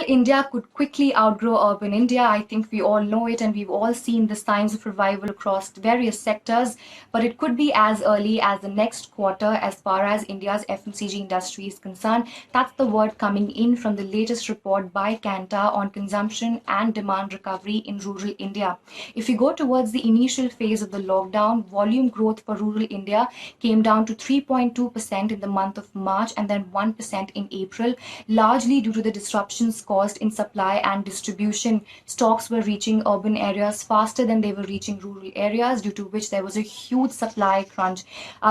India could quickly outgrow urban India. I think we all know it, and we've all seen the signs of revival across various sectors, but it could be as early as the next quarter as far as India's FMCG industry is concerned. That's the word coming in from the latest report by Kantar on consumption and demand recovery in rural India. If we go towards the initial phase of the lockdown, volume growth for rural India came down to 3.2% in the month of March and then 1% in April, largely due to the disruptions caused in supply and distribution. Stocks were reaching urban areas faster than they were reaching rural areas, due to which there was a huge supply crunch.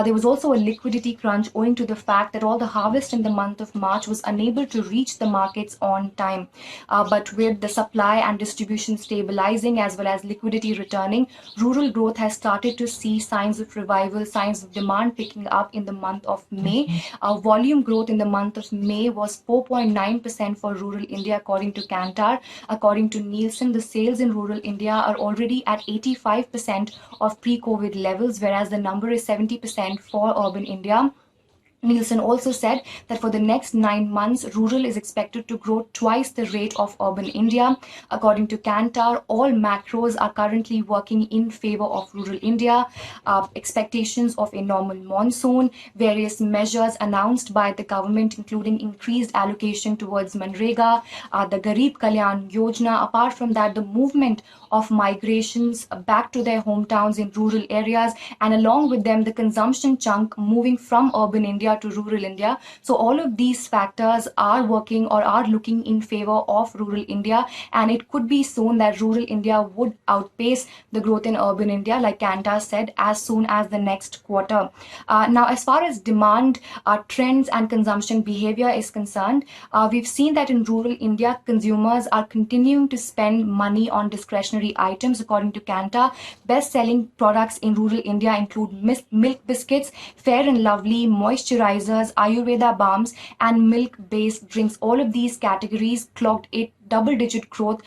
There was also a liquidity crunch owing to the fact that all the harvest in the month of March was unable to reach the markets on time. But with the supply and distribution stabilizing as well as liquidity returning, rural growth has started to see signs of revival, signs of demand picking up in the month of May. Volume growth in the month of May was 4.9% for rural India, according to Kantar. According to Nielsen, the sales in rural India are already at 85% of pre-COVID levels, whereas the number is 70% for urban India. Nielsen also said that for the next 9 months, rural is expected to grow twice the rate of urban India. According to Kantar, all macros are currently working in favor of rural India. Expectations of a normal monsoon, various measures announced by the government, including increased allocation towards MGNREGA, the Garib, Kalyan, Yojana. Apart from that, the movement of migrations back to their hometowns in rural areas, and along with them, the consumption chunk moving from urban India to rural India. So all of these factors are working or are looking in favor of rural India, and it could be soon that rural India would outpace the growth in urban India, like Kantar said, as soon as the next quarter. Now, as far as demand trends and consumption behavior is concerned, we've seen that in rural India, consumers are continuing to spend money on discretionary items. According to Kantar, best-selling products in rural India include milk biscuits, Fair and Lovely, moisturizers, Ayurveda balms, and milk-based drinks. All of these categories clocked a double-digit growth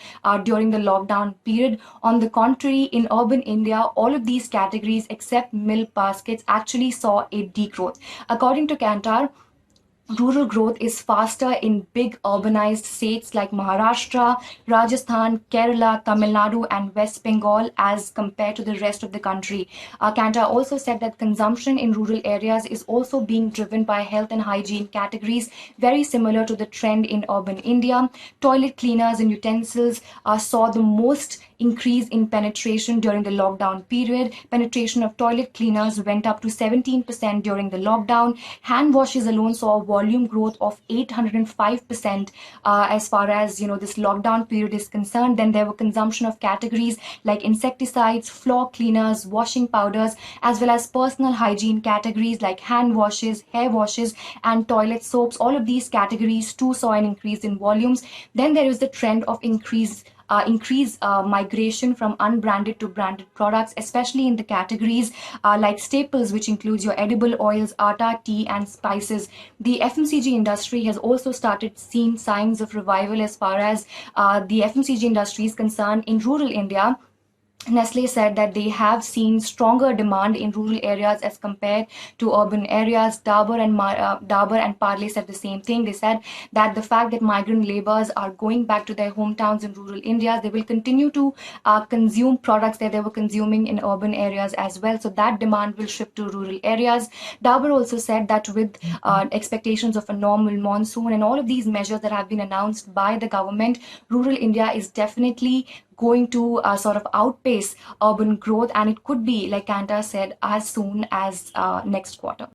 during the lockdown period. On the contrary, in urban India, all of these categories except milk baskets actually saw a degrowth. According to Kantar, rural growth is faster in big urbanized states like Maharashtra, Rajasthan, Kerala, Tamil Nadu, and West Bengal as compared to the rest of the country. Kantar also said that consumption in rural areas is also being driven by health and hygiene categories, very similar to the trend in urban India. Toilet cleaners and utensils saw the most increase in penetration during the lockdown period. Penetration of toilet cleaners went up to 17% during the lockdown. Hand washes alone saw volume growth of 805% as far as this lockdown period is concerned. Then there were consumption of categories like insecticides, floor cleaners, washing powders, as well as personal hygiene categories like hand washes, hair washes, and toilet soaps. All of these categories too saw an increase in volumes. Then there is the trend of increased migration from unbranded to branded products, especially in the categories like staples, which includes your edible oils, atta, tea, and spices. The FMCG industry has also started seeing signs of revival as far as the FMCG industry is concerned in rural India. Nestle said that they have seen stronger demand in rural areas as compared to urban areas. Dabur and Parle said the same thing. They said that the fact that migrant laborers are going back to their hometowns in rural India, they will continue to consume products that they were consuming in urban areas as well. So that demand will shift to rural areas. Dabur also said that with expectations of a normal monsoon and all of these measures that have been announced by the government, rural India is definitely going to sort of outpace urban growth, and it could be, like Kantar said, as soon as next quarter.